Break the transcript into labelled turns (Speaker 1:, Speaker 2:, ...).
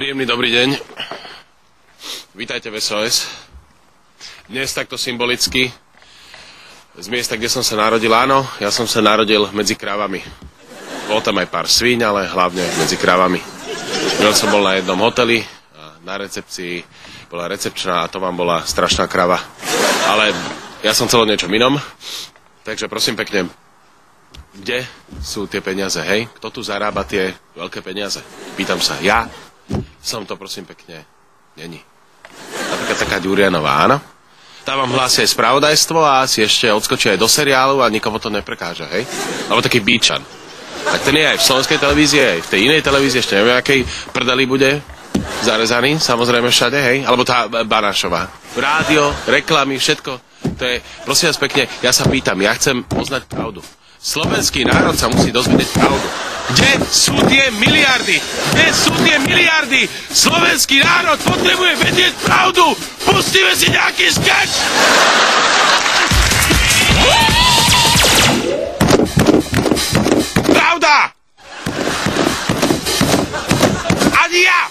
Speaker 1: Príjemný dobrý deň. Vítajte v SOS. Dnes takto symbolicky z miesta, kde som sa narodil. Áno, ja som sa narodil medzi krávami. Bol tam aj pár svíň, ale hlavne medzi krávami. Ja som bol na jednom hoteli a na recepcii bola recepčná a to vám bola strašná krava. Ale ja som chcel o niečom inom. Takže prosím pekne, kde sú tie peniaze, hej? Kto tu zarába tie veľké peniaze? Pýtam sa, ja som to, prosím pekne, není. Napríklad taká Ďurianová, áno? Tá vám hlási aj spravodajstvo a si ešte odskočí aj do seriálu a nikomu to neprekáža, hej? Alebo taký Bíčan. Tak ten je aj v slovenskej televízii, aj v tej inej televízii, ešte neviem, akej prdeli bude zarezaný, samozrejme všade, hej? Alebo tá Banášová. Rádio, reklamy, všetko. To je, prosím vás pekne, ja sa pýtam, ja chcem poznať pravdu. Slovenský národ sa musí dozvedieť pravdu. Kde sú tie miliardy? Kde sú tie miliardy? Slovenský národ potrebuje vedieť pravdu! Pustíme si nejaký sketch! Pravda! Ani ja!